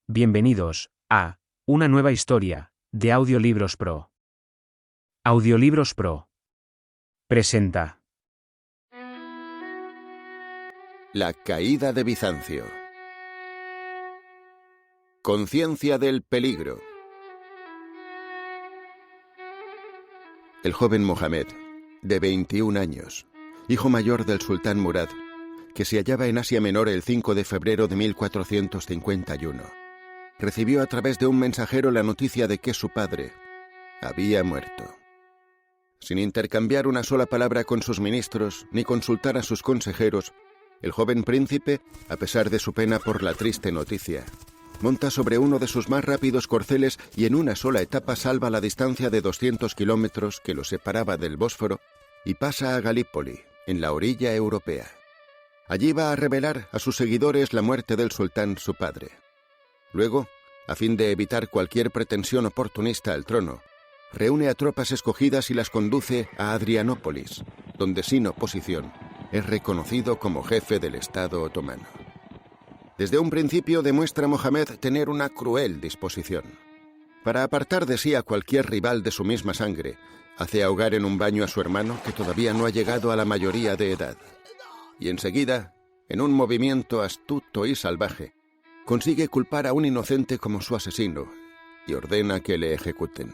Bienvenidos a una nueva historia de Audiolibros Pro. Audiolibros Pro presenta La caída de Bizancio. Conciencia del peligro. El joven Mohamed, de 21 años, hijo mayor del sultán Murad, que se hallaba en Asia Menor el 5 de febrero de 1451, recibió a través de un mensajero la noticia de que su padre había muerto. Sin intercambiar una sola palabra con sus ministros ni consultar a sus consejeros, el joven príncipe, a pesar de su pena por la triste noticia, monta sobre uno de sus más rápidos corceles y en una sola etapa salva la distancia de 200 kilómetros que lo separaba del Bósforo y pasa a Galípoli, en la orilla europea. Allí va a revelar a sus seguidores la muerte del sultán, su padre. Luego, a fin de evitar cualquier pretensión oportunista al trono, reúne a tropas escogidas y las conduce a Adrianópolis, donde sin oposición es reconocido como jefe del Estado otomano. Desde un principio demuestra Mohamed tener una cruel disposición. Para apartar de sí a cualquier rival de su misma sangre, hace ahogar en un baño a su hermano que todavía no ha llegado a la mayoría de edad. Y enseguida, en un movimiento astuto y salvaje, consigue culpar a un inocente como su asesino y ordena que le ejecuten.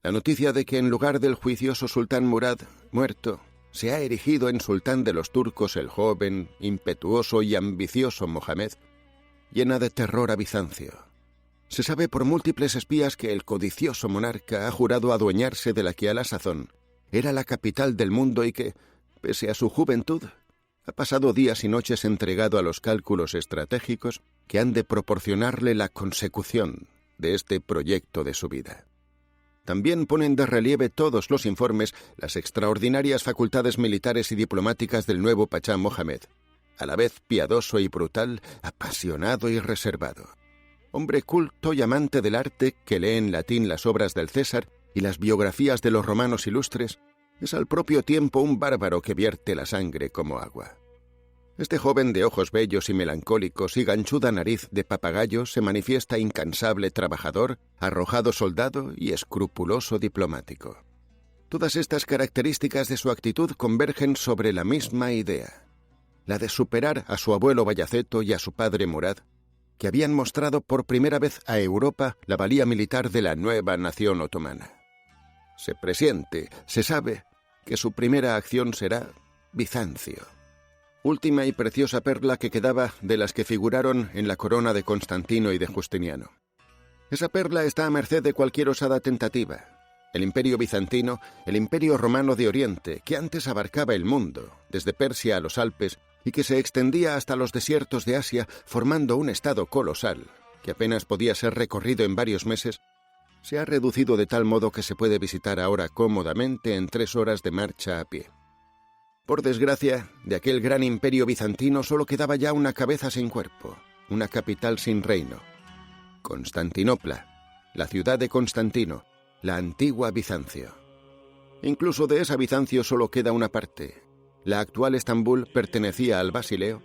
La noticia de que en lugar del juicioso sultán Murad, muerto, se ha erigido en sultán de los turcos el joven, impetuoso y ambicioso Mohamed, llena de terror a Bizancio. Se sabe por múltiples espías que el codicioso monarca ha jurado adueñarse de la que a la sazón era la capital del mundo y que, pese a su juventud, ha pasado días y noches entregado a los cálculos estratégicos que han de proporcionarle la consecución de este proyecto de su vida. También ponen de relieve todos los informes las extraordinarias facultades militares y diplomáticas del nuevo pachá Mohamed, a la vez piadoso y brutal, apasionado y reservado. Hombre culto y amante del arte que lee en latín las obras del César y las biografías de los romanos ilustres, es al propio tiempo un bárbaro que vierte la sangre como agua. Este joven de ojos bellos y melancólicos y ganchuda nariz de papagayo se manifiesta incansable trabajador, arrojado soldado y escrupuloso diplomático. Todas estas características de su actitud convergen sobre la misma idea, la de superar a su abuelo Bayaceto y a su padre Murad, que habían mostrado por primera vez a Europa la valía militar de la nueva nación otomana. Se presiente, se sabe, que su primera acción será Bizancio, última y preciosa perla que quedaba de las que figuraron en la corona de Constantino y de Justiniano. Esa perla está a merced de cualquier osada tentativa. El imperio bizantino, el imperio romano de Oriente, que antes abarcaba el mundo, desde Persia a los Alpes, y que se extendía hasta los desiertos de Asia, formando un estado colosal, que apenas podía ser recorrido en varios meses, se ha reducido de tal modo que se puede visitar ahora cómodamente en 3 horas de marcha a pie. Por desgracia, de aquel gran imperio bizantino solo quedaba ya una cabeza sin cuerpo, una capital sin reino. Constantinopla, la ciudad de Constantino, la antigua Bizancio. Incluso de esa Bizancio solo queda una parte. La actual Estambul pertenecía al Basileo,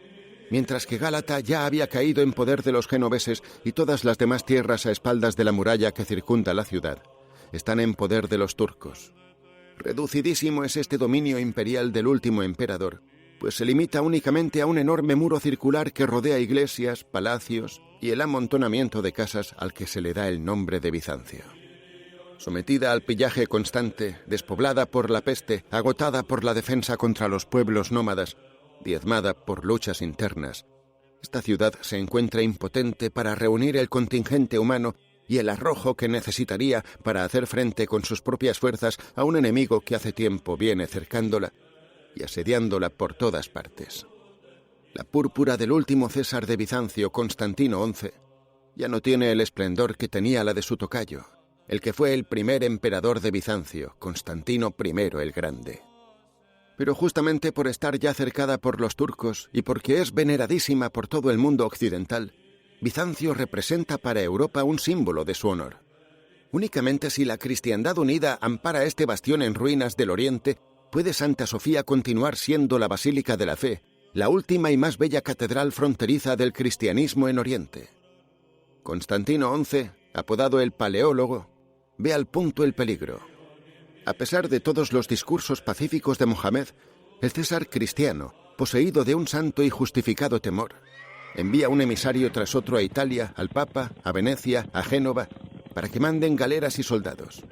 mientras que Gálata ya había caído en poder de los genoveses y todas las demás tierras a espaldas de la muralla que circunda la ciudad están en poder de los turcos. Reducidísimo es este dominio imperial del último emperador, pues se limita únicamente a un enorme muro circular que rodea iglesias, palacios y el amontonamiento de casas al que se le da el nombre de Bizancio. Sometida al pillaje constante, despoblada por la peste, agotada por la defensa contra los pueblos nómadas, diezmada por luchas internas, esta ciudad se encuentra impotente para reunir el contingente humano y el arrojo que necesitaría para hacer frente con sus propias fuerzas a un enemigo que hace tiempo viene cercándola y asediándola por todas partes. La púrpura del último César de Bizancio, Constantino XI, ya no tiene el esplendor que tenía la de su tocayo, el que fue el primer emperador de Bizancio, Constantino I el Grande. Pero justamente por estar ya cercada por los turcos y porque es veneradísima por todo el mundo occidental, Bizancio representa para Europa un símbolo de su honor. Únicamente si la cristiandad unida ampara este bastión en ruinas del Oriente, puede Santa Sofía continuar siendo la Basílica de la Fe, la última y más bella catedral fronteriza del cristianismo en Oriente. Constantino XI, apodado el Paleólogo, ve al punto el peligro. A pesar de todos los discursos pacíficos de Mohamed, el César cristiano, poseído de un santo y justificado temor, envía un emisario tras otro a Italia, al Papa, a Venecia, a Génova, para que manden galeras y soldados.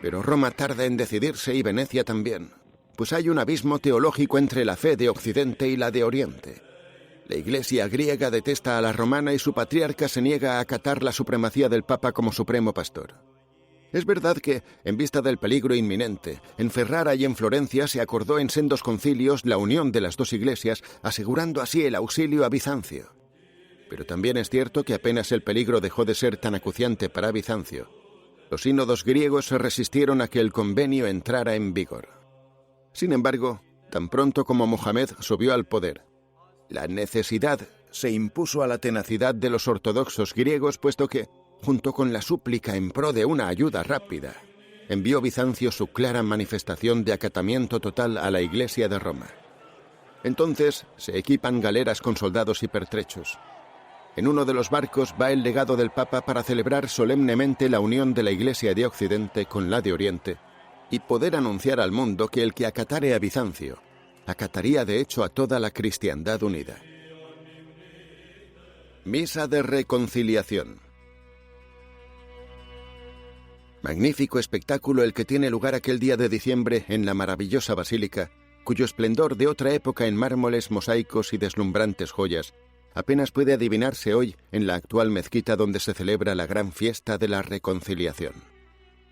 Pero Roma tarda en decidirse y Venecia también, pues hay un abismo teológico entre la fe de Occidente y la de Oriente. La Iglesia griega detesta a la romana y su patriarca se niega a acatar la supremacía del Papa como supremo pastor. Es verdad que, en vista del peligro inminente, en Ferrara y en Florencia se acordó en sendos concilios la unión de las dos iglesias, asegurando así el auxilio a Bizancio. Pero también es cierto que apenas el peligro dejó de ser tan acuciante para Bizancio, los sínodos griegos se resistieron a que el convenio entrara en vigor. Sin embargo, tan pronto como Mohamed subió al poder, la necesidad se impuso a la tenacidad de los ortodoxos griegos, puesto que, junto con la súplica en pro de una ayuda rápida, envió Bizancio su clara manifestación de acatamiento total a la Iglesia de Roma. Entonces se equipan galeras con soldados y pertrechos. En uno de los barcos va el legado del Papa para celebrar solemnemente la unión de la Iglesia de Occidente con la de Oriente y poder anunciar al mundo que el que acatare a Bizancio, acataría de hecho a toda la cristiandad unida. Misa de reconciliación. Magnífico espectáculo el que tiene lugar aquel día de diciembre en la maravillosa basílica, cuyo esplendor de otra época en mármoles, mosaicos y deslumbrantes joyas apenas puede adivinarse hoy en la actual mezquita donde se celebra la gran fiesta de la reconciliación.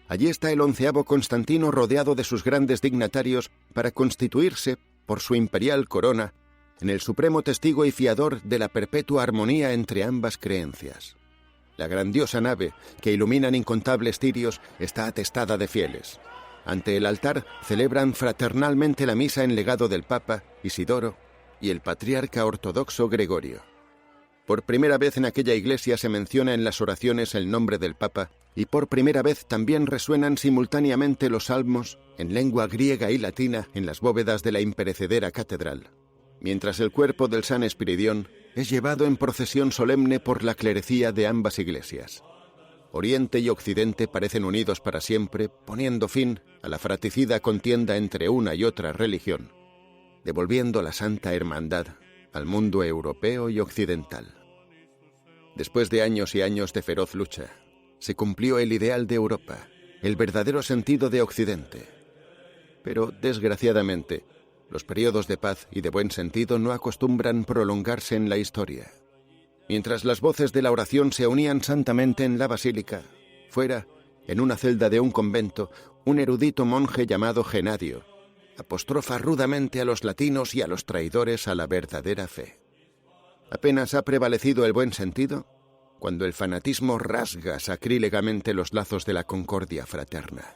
Allí está el 11º Constantino rodeado de sus grandes dignatarios para constituirse, por su imperial corona, en el supremo testigo y fiador de la perpetua armonía entre ambas creencias. La grandiosa nave, que iluminan incontables cirios, está atestada de fieles. Ante el altar celebran fraternalmente la misa en legado del Papa, Isidoro, y el patriarca ortodoxo Gregorio. Por primera vez en aquella iglesia se menciona en las oraciones el nombre del Papa, y por primera vez también resuenan simultáneamente los salmos en lengua griega y latina en las bóvedas de la imperecedera catedral, mientras el cuerpo del San Espiridión es llevado en procesión solemne por la clerecía de ambas iglesias. Oriente y Occidente parecen unidos para siempre, poniendo fin a la fratricida contienda entre una y otra religión, devolviendo la santa hermandad al mundo europeo y occidental. Después de años y años de feroz lucha, se cumplió el ideal de Europa, el verdadero sentido de Occidente. Pero, desgraciadamente, los periodos de paz y de buen sentido no acostumbran prolongarse en la historia. Mientras las voces de la oración se unían santamente en la basílica, fuera, en una celda de un convento, un erudito monje llamado Genadio apostrofa rudamente a los latinos y a los traidores a la verdadera fe. Apenas ha prevalecido el buen sentido cuando el fanatismo rasga sacrílegamente los lazos de la concordia fraterna.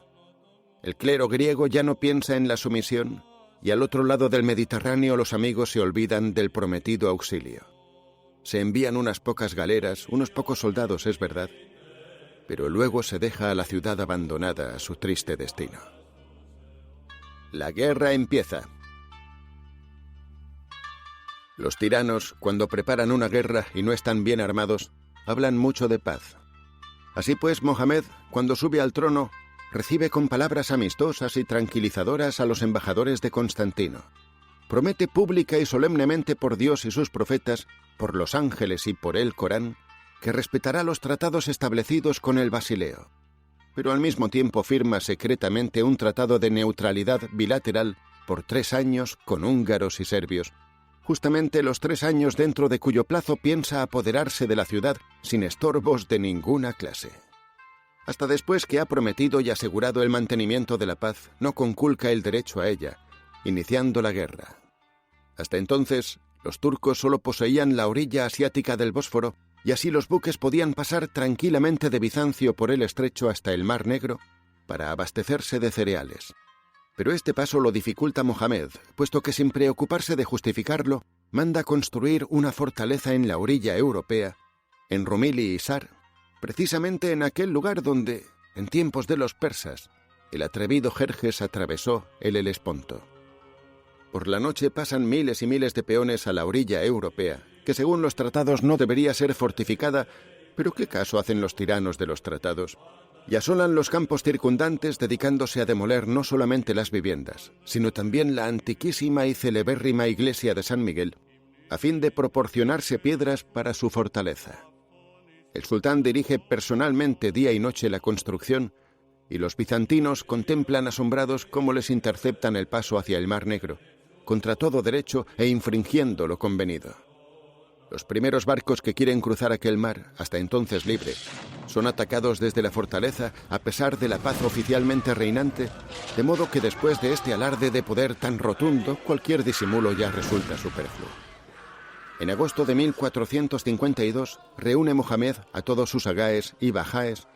El clero griego ya no piensa en la sumisión y al otro lado del Mediterráneo los amigos se olvidan del prometido auxilio. Se envían unas pocas galeras, unos pocos soldados, es verdad, pero luego se deja a la ciudad abandonada a su triste destino. La guerra empieza. Los tiranos, cuando preparan una guerra y no están bien armados, hablan mucho de paz. Así pues, Mohamed, cuando sube al trono, recibe con palabras amistosas y tranquilizadoras a los embajadores de Constantino. Promete pública y solemnemente por Dios y sus profetas, por los ángeles y por el Corán, que respetará los tratados establecidos con el Basileo. Pero al mismo tiempo firma secretamente un tratado de neutralidad bilateral por 3 años con húngaros y serbios, justamente los 3 años dentro de cuyo plazo piensa apoderarse de la ciudad sin estorbos de ninguna clase. Hasta después que ha prometido y asegurado el mantenimiento de la paz, no conculca el derecho a ella, iniciando la guerra. Hasta entonces, los turcos solo poseían la orilla asiática del Bósforo, y así los buques podían pasar tranquilamente de Bizancio por el estrecho hasta el Mar Negro para abastecerse de cereales. Pero este paso lo dificulta Mohamed, puesto que sin preocuparse de justificarlo, manda construir una fortaleza en la orilla europea, en Rumili y Sar, precisamente en aquel lugar donde, en tiempos de los persas, el atrevido Jerjes atravesó el Helesponto. Por la noche pasan miles y miles de peones a la orilla europea, que según los tratados no debería ser fortificada, Pero ¿qué caso hacen los tiranos de los tratados? Y asolan los campos circundantes dedicándose a demoler no solamente las viviendas, sino también la antiquísima y celebérrima iglesia de San Miguel, a fin de proporcionarse piedras para su fortaleza. El sultán dirige personalmente día y noche la construcción, y los bizantinos contemplan asombrados cómo les interceptan el paso hacia el Mar Negro, contra todo derecho e infringiendo lo convenido. Los primeros barcos que quieren cruzar aquel mar, hasta entonces libre, son atacados desde la fortaleza a pesar de la paz oficialmente reinante, de modo que después de este alarde de poder tan rotundo, cualquier disimulo ya resulta superfluo. En agosto de 1452 reúne Mohamed a todos sus agaes y bajáes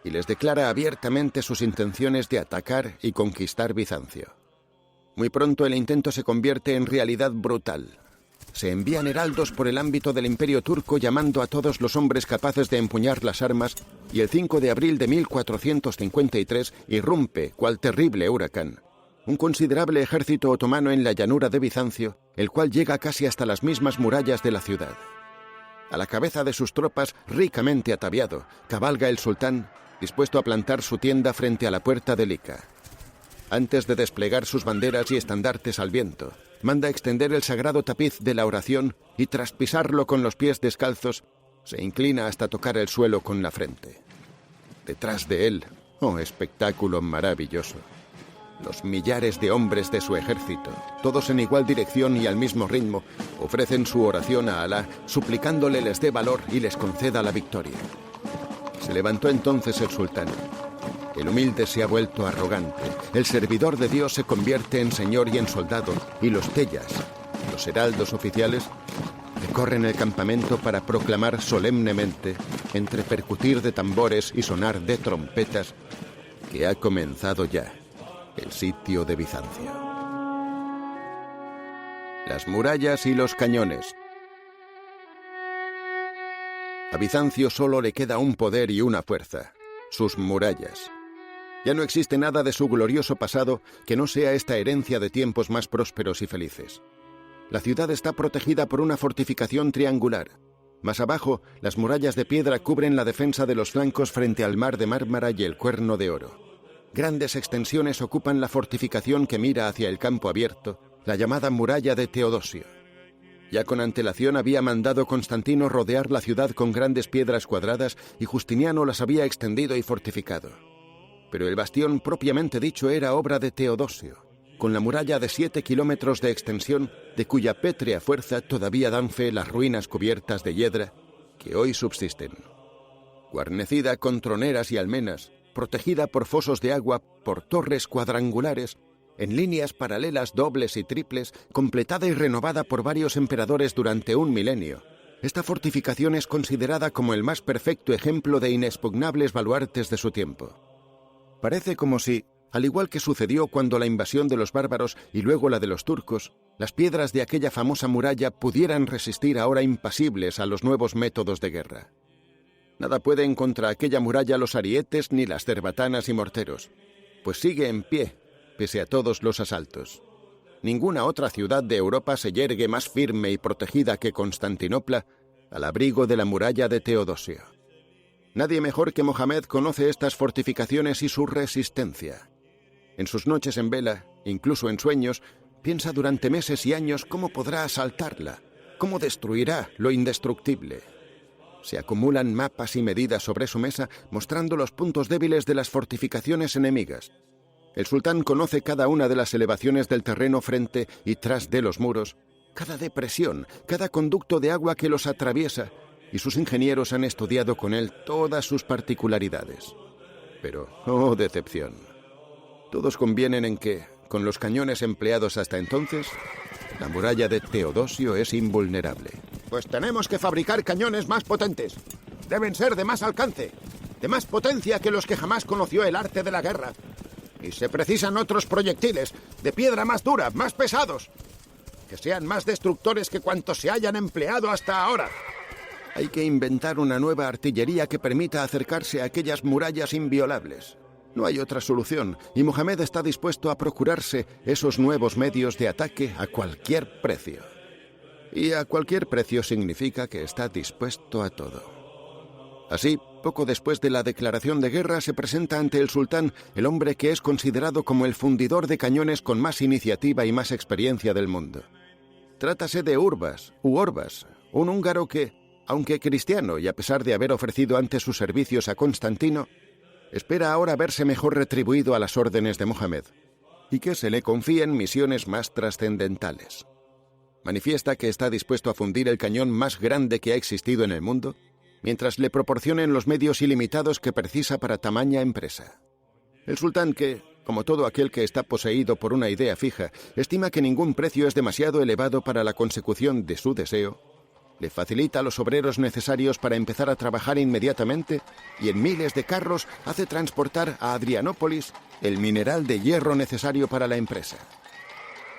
y les declara abiertamente sus intenciones de atacar y conquistar Bizancio. Muy pronto el intento se convierte en realidad brutal. Se envían heraldos por el ámbito del Imperio turco llamando a todos los hombres capaces de empuñar las armas y el 5 de abril de 1453 irrumpe, cual terrible huracán, un considerable ejército otomano en la llanura de Bizancio, el cual llega casi hasta las mismas murallas de la ciudad. A la cabeza de sus tropas, ricamente ataviado, cabalga el sultán, dispuesto a plantar su tienda frente a la puerta de Lika. Antes de desplegar sus banderas y estandartes al viento, manda extender el sagrado tapiz de la oración y tras pisarlo con los pies descalzos, se inclina hasta tocar el suelo con la frente. Detrás de él, oh espectáculo maravilloso, los millares de hombres de su ejército, todos en igual dirección y al mismo ritmo, ofrecen su oración a Alá, suplicándole les dé valor y les conceda la victoria. Se levantó entonces el sultán. El humilde se ha vuelto arrogante, el servidor de Dios se convierte en señor y en soldado, y los teyas, los heraldos oficiales, recorren el campamento para proclamar solemnemente, entre percutir de tambores y sonar de trompetas, que ha comenzado ya el sitio de Bizancio. Las murallas y los cañones. A Bizancio solo le queda un poder y una fuerza: sus murallas. Ya no existe nada de su glorioso pasado que no sea esta herencia de tiempos más prósperos y felices. La ciudad está protegida por una fortificación triangular. Más abajo, las murallas de piedra cubren la defensa de los flancos frente al mar de Mármara y el Cuerno de Oro. Grandes extensiones ocupan la fortificación que mira hacia el campo abierto, la llamada muralla de Teodosio. Ya con antelación había mandado Constantino rodear la ciudad con grandes piedras cuadradas y Justiniano las había extendido y fortificado. Pero el bastión propiamente dicho era obra de Teodosio, con la muralla de 7 kilómetros de extensión, de cuya pétrea fuerza todavía dan fe las ruinas cubiertas de hiedra que hoy subsisten. Guarnecida con troneras y almenas, protegida por fosos de agua, por torres cuadrangulares, en líneas paralelas dobles y triples, completada y renovada por varios emperadores durante un milenio, esta fortificación es considerada como el más perfecto ejemplo de inexpugnables baluartes de su tiempo. Parece como si, al igual que sucedió cuando la invasión de los bárbaros y luego la de los turcos, las piedras de aquella famosa muralla pudieran resistir ahora impasibles a los nuevos métodos de guerra. Nada pueden contra aquella muralla los arietes ni las cerbatanas y morteros, pues sigue en pie, pese a todos los asaltos. Ninguna otra ciudad de Europa se yergue más firme y protegida que Constantinopla al abrigo de la muralla de Teodosio. Nadie mejor que Mohamed conoce estas fortificaciones y su resistencia. En sus noches en vela, incluso en sueños, piensa durante meses y años cómo podrá asaltarla, cómo destruirá lo indestructible. Se acumulan mapas y medidas sobre su mesa mostrando los puntos débiles de las fortificaciones enemigas. El sultán conoce cada una de las elevaciones del terreno frente y tras de los muros, cada depresión, cada conducto de agua que los atraviesa, y sus ingenieros han estudiado con él todas sus particularidades. Pero, oh decepción, todos convienen en que, con los cañones empleados hasta entonces, la muralla de Teodosio es invulnerable. Pues tenemos que fabricar cañones más potentes. Deben ser de más alcance, de más potencia que los que jamás conoció el arte de la guerra. Y se precisan otros proyectiles, de piedra más dura, más pesados, que sean más destructores que cuantos se hayan empleado hasta ahora. Hay que inventar una nueva artillería que permita acercarse a aquellas murallas inviolables. No hay otra solución, y Mohamed está dispuesto a procurarse esos nuevos medios de ataque a cualquier precio. Y a cualquier precio significa que está dispuesto a todo. Así, poco después de la declaración de guerra, se presenta ante el sultán el hombre que es considerado como el fundidor de cañones con más iniciativa y más experiencia del mundo. Trátase de Urbas, un húngaro que, aunque cristiano y a pesar de haber ofrecido antes sus servicios a Constantino, espera ahora verse mejor retribuido a las órdenes de Mohamed y que se le confíen misiones más trascendentales. Manifiesta que está dispuesto a fundir el cañón más grande que ha existido en el mundo, mientras le proporcionen los medios ilimitados que precisa para tamaña empresa. El sultán, que, como todo aquel que está poseído por una idea fija, estima que ningún precio es demasiado elevado para la consecución de su deseo, le facilita los obreros necesarios para empezar a trabajar inmediatamente y en miles de carros hace transportar a Adrianópolis el mineral de hierro necesario para la empresa.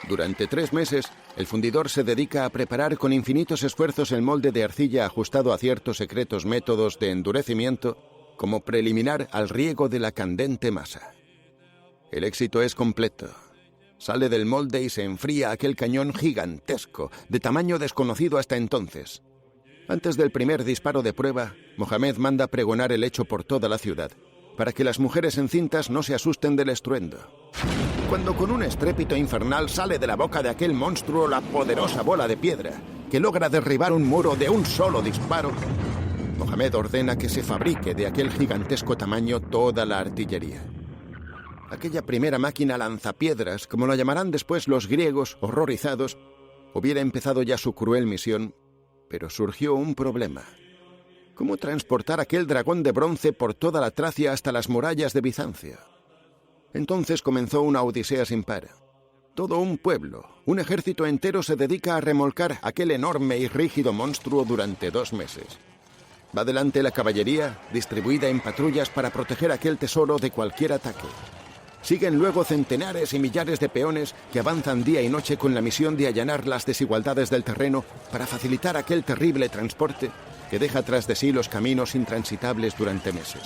Durante 3 meses, el fundidor se dedica a preparar con infinitos esfuerzos el molde de arcilla ajustado a ciertos secretos métodos de endurecimiento como preliminar al riego de la candente masa. El éxito es completo. Sale del molde y se enfría aquel cañón gigantesco, de tamaño desconocido hasta entonces. Antes del primer disparo de prueba, Mohamed manda pregonar el hecho por toda la ciudad, para que las mujeres encintas no se asusten del estruendo. Cuando con un estrépito infernal sale de la boca de aquel monstruo la poderosa bola de piedra, que logra derribar un muro de un solo disparo, Mohamed ordena que se fabrique de aquel gigantesco tamaño toda la artillería. Aquella primera máquina lanzapiedras, como la llamarán después los griegos horrorizados, hubiera empezado ya su cruel misión, pero surgió un problema. ¿Cómo transportar aquel dragón de bronce por toda la Tracia hasta las murallas de Bizancio? Entonces comenzó una odisea sin par. Todo un pueblo, un ejército entero se dedica a remolcar aquel enorme y rígido monstruo durante 2 meses. Va delante la caballería, distribuida en patrullas para proteger aquel tesoro de cualquier ataque. Siguen luego centenares y millares de peones que avanzan día y noche con la misión de allanar las desigualdades del terreno para facilitar aquel terrible transporte que deja tras de sí los caminos intransitables durante meses.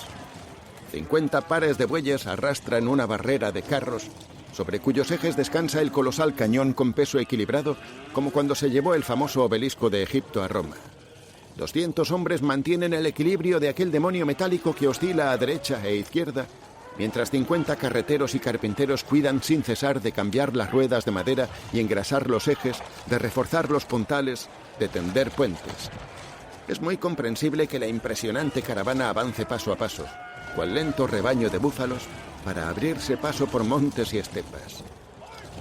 50 pares de bueyes arrastran una barrera de carros sobre cuyos ejes descansa el colosal cañón con peso equilibrado, como cuando se llevó el famoso obelisco de Egipto a Roma. 200 hombres mantienen el equilibrio de aquel demonio metálico que oscila a derecha e izquierda, mientras 50 carreteros y carpinteros cuidan sin cesar de cambiar las ruedas de madera y engrasar los ejes, de reforzar los puntales, de tender puentes. Es muy comprensible que la impresionante caravana avance paso a paso, cual lento rebaño de búfalos, para abrirse paso por montes y estepas.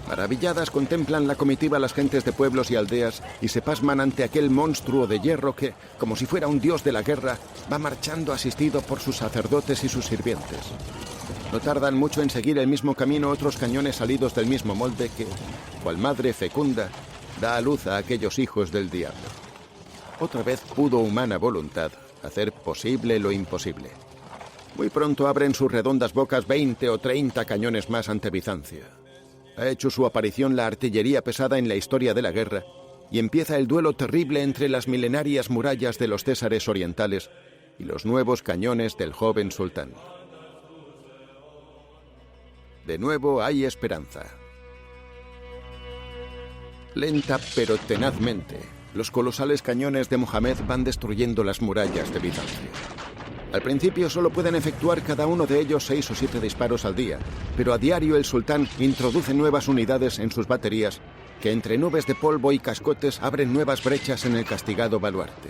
Maravilladas contemplan la comitiva las gentes de pueblos y aldeas y se pasman ante aquel monstruo de hierro que, como si fuera un dios de la guerra, va marchando asistido por sus sacerdotes y sus sirvientes. No tardan mucho en seguir el mismo camino otros cañones salidos del mismo molde que, cual madre fecunda, da a luz a aquellos hijos del diablo. Otra vez pudo humana voluntad hacer posible lo imposible. Muy pronto abren sus redondas bocas 20 o 30 cañones más ante Bizancio. Ha hecho su aparición la artillería pesada en la historia de la guerra y empieza el duelo terrible entre las milenarias murallas de los Césares orientales y los nuevos cañones del joven sultán. De nuevo hay esperanza. Lenta pero tenazmente, los colosales cañones de Mohamed van destruyendo las murallas de Bizancio. Al principio solo pueden efectuar cada uno de ellos 6 o 7 disparos al día, pero a diario el sultán introduce nuevas unidades en sus baterías que entre nubes de polvo y cascotes abren nuevas brechas en el castigado baluarte.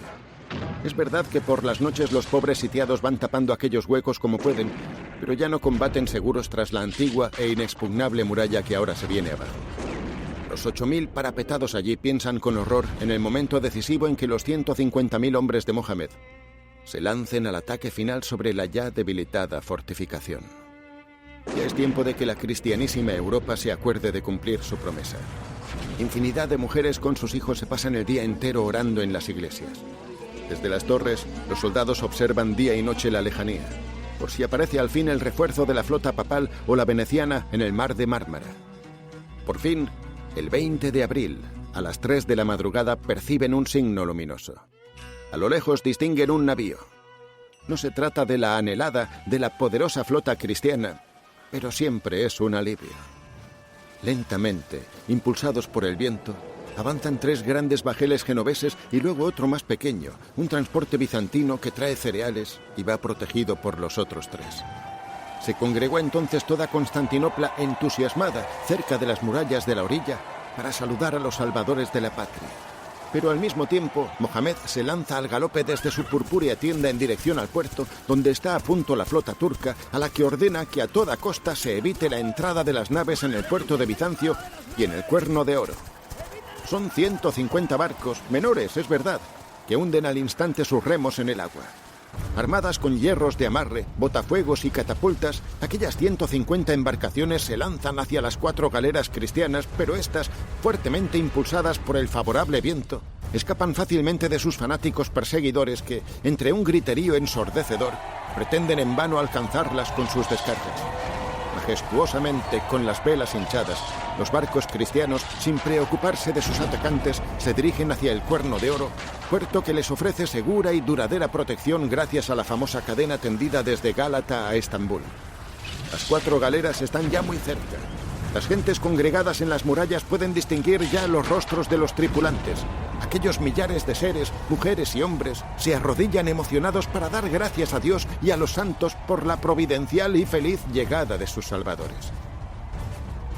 Es verdad que por las noches los pobres sitiados van tapando aquellos huecos como pueden, pero ya no combaten seguros tras la antigua e inexpugnable muralla que ahora se viene abajo. Los 8.000 parapetados allí piensan con horror en el momento decisivo en que los 150.000 hombres de Mohamed se lancen al ataque final sobre la ya debilitada fortificación. Ya es tiempo de que la cristianísima Europa se acuerde de cumplir su promesa. Infinidad de mujeres con sus hijos se pasan el día entero orando en las iglesias. Desde las torres, los soldados observan día y noche la lejanía, por si aparece al fin el refuerzo de la flota papal o la veneciana en el mar de Mármara. Por fin, el 20 de abril, a las 3 de la madrugada, perciben un signo luminoso. A lo lejos distinguen un navío. No se trata de la anhelada, de la poderosa flota cristiana, pero siempre es un alivio. Lentamente, impulsados por el viento, avanzan 3 grandes bajeles genoveses y luego otro más pequeño, un transporte bizantino que trae cereales y va protegido por los otros 3. Se congregó entonces toda Constantinopla entusiasmada cerca de las murallas de la orilla para saludar a los salvadores de la patria. Pero al mismo tiempo, Mohamed se lanza al galope desde su purpúrea tienda en dirección al puerto, donde está a punto la flota turca, a la que ordena que a toda costa se evite la entrada de las naves en el puerto de Bizancio y en el Cuerno de Oro. Son 150 barcos, menores, es verdad, que hunden al instante sus remos en el agua. Armadas con hierros de amarre, botafuegos y catapultas, aquellas 150 embarcaciones se lanzan hacia las 4 galeras cristianas, pero estas, fuertemente impulsadas por el favorable viento, escapan fácilmente de sus fanáticos perseguidores que, entre un griterío ensordecedor, pretenden en vano alcanzarlas con sus descargas. Majestuosamente, con las velas hinchadas, los barcos cristianos, sin preocuparse de sus atacantes, se dirigen hacia el Cuerno de Oro, puerto que les ofrece segura y duradera protección gracias a la famosa cadena tendida desde Gálata a Estambul. Las 4 galeras están ya muy cerca. Las gentes congregadas en las murallas pueden distinguir ya los rostros de los tripulantes. Aquellos millares de seres, mujeres y hombres, se arrodillan emocionados para dar gracias a Dios y a los santos por la providencial y feliz llegada de sus salvadores.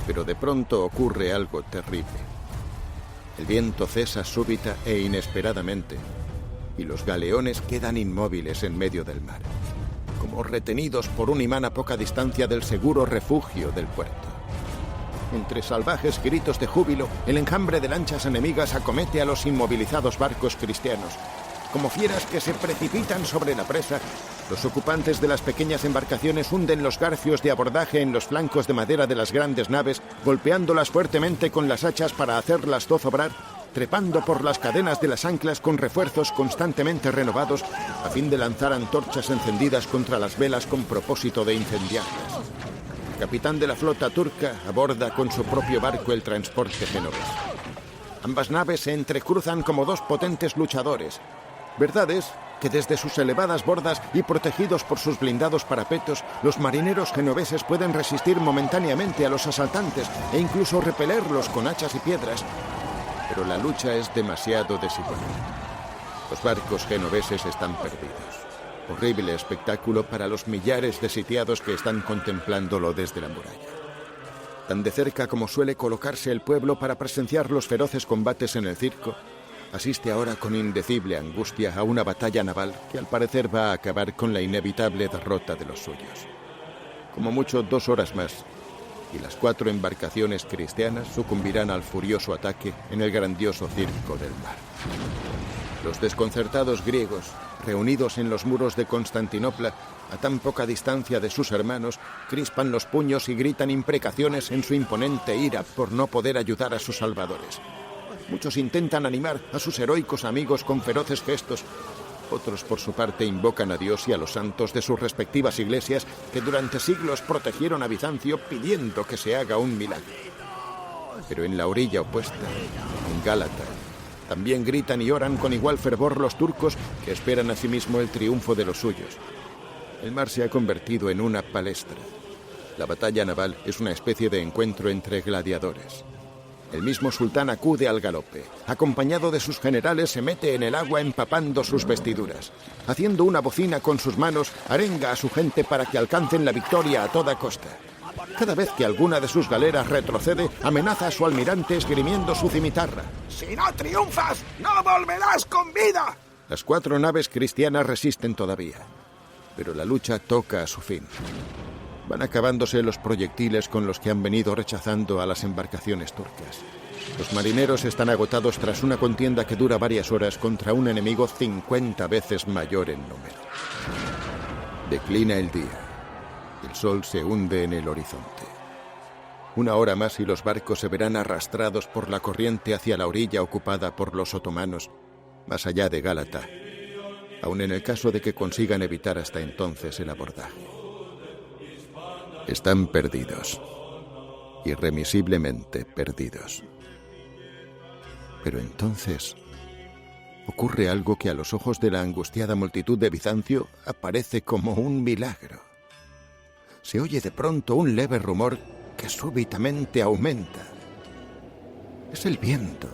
Pero de pronto ocurre algo terrible. El viento cesa súbita e inesperadamente, y los galeones quedan inmóviles en medio del mar, como retenidos por un imán a poca distancia del seguro refugio del puerto. Entre salvajes gritos de júbilo, el enjambre de lanchas enemigas acomete a los inmovilizados barcos cristianos. Como fieras que se precipitan sobre la presa, los ocupantes de las pequeñas embarcaciones hunden los garfios de abordaje en los flancos de madera de las grandes naves, golpeándolas fuertemente con las hachas para hacerlas zozobrar, trepando por las cadenas de las anclas con refuerzos constantemente renovados, a fin de lanzar antorchas encendidas contra las velas con propósito de incendiarlas. El capitán de la flota turca aborda con su propio barco el transporte genovés. Ambas naves se entrecruzan como 2 potentes luchadores. Verdad es que desde sus elevadas bordas y protegidos por sus blindados parapetos, los marineros genoveses pueden resistir momentáneamente a los asaltantes e incluso repelerlos con hachas y piedras. Pero la lucha es demasiado desigual. Los barcos genoveses están perdidos. Horrible espectáculo para los millares de sitiados que están contemplándolo desde la muralla. Tan de cerca como suele colocarse el pueblo para presenciar los feroces combates en el circo, asiste ahora con indecible angustia a una batalla naval que al parecer va a acabar con la inevitable derrota de los suyos. Como mucho 2 horas más, y las 4 embarcaciones cristianas sucumbirán al furioso ataque en el grandioso circo del mar. Los desconcertados griegos, reunidos en los muros de Constantinopla, a tan poca distancia de sus hermanos, crispan los puños y gritan imprecaciones en su imponente ira por no poder ayudar a sus salvadores. Muchos intentan animar a sus heroicos amigos con feroces gestos. Otros, por su parte, invocan a Dios y a los santos de sus respectivas iglesias que durante siglos protegieron a Bizancio pidiendo que se haga un milagro. Pero en la orilla opuesta, en Gálata, también gritan y oran con igual fervor los turcos que esperan asimismo el triunfo de los suyos. El mar se ha convertido en una palestra. La batalla naval es una especie de encuentro entre gladiadores. El mismo sultán acude al galope. Acompañado de sus generales, se mete en el agua empapando sus vestiduras. Haciendo una bocina con sus manos, arenga a su gente para que alcancen la victoria a toda costa. Cada vez que alguna de sus galeras retrocede, amenaza a su almirante esgrimiendo su cimitarra. ¡Si no triunfas, no volverás con vida! Las 4 naves cristianas resisten todavía, pero la lucha toca a su fin. Van acabándose los proyectiles con los que han venido rechazando a las embarcaciones turcas. Los marineros están agotados tras una contienda que dura varias horas contra un enemigo 50 veces mayor en número. Declina el día. El sol se hunde en el horizonte. 1 hora más y los barcos se verán arrastrados por la corriente hacia la orilla ocupada por los otomanos, más allá de Gálata, aun en el caso de que consigan evitar hasta entonces el abordaje. Están perdidos, irremisiblemente perdidos. Pero entonces ocurre algo que a los ojos de la angustiada multitud de Bizancio aparece como un milagro. Se oye de pronto un leve rumor que súbitamente aumenta. Es el viento,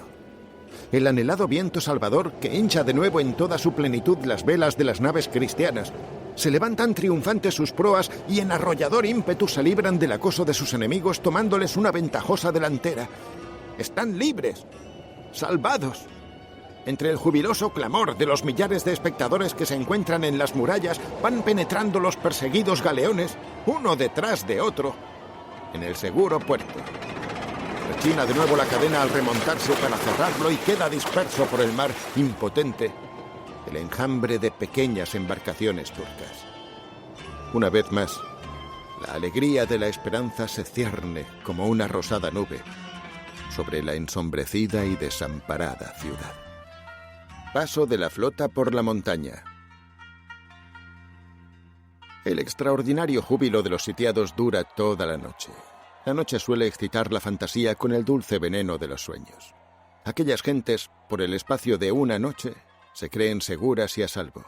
el anhelado viento salvador que hincha de nuevo en toda su plenitud las velas de las naves cristianas. Se levantan triunfantes sus proas y en arrollador ímpetu se libran del acoso de sus enemigos tomándoles una ventajosa delantera. Están libres, salvados. Entre el jubiloso clamor de los millares de espectadores que se encuentran en las murallas, van penetrando los perseguidos galeones, uno detrás de otro, en el seguro puerto. Rechina de nuevo la cadena al remontarse para cerrarlo y queda disperso por el mar, impotente, el enjambre de pequeñas embarcaciones turcas. Una vez más, la alegría de la esperanza se cierne como una rosada nube sobre la ensombrecida y desamparada ciudad. Paso de la flota por la montaña. El extraordinario júbilo de los sitiados dura toda la noche. La noche suele excitar la fantasía con el dulce veneno de los sueños. Aquellas gentes, por el espacio de una noche, se creen seguras y a salvo.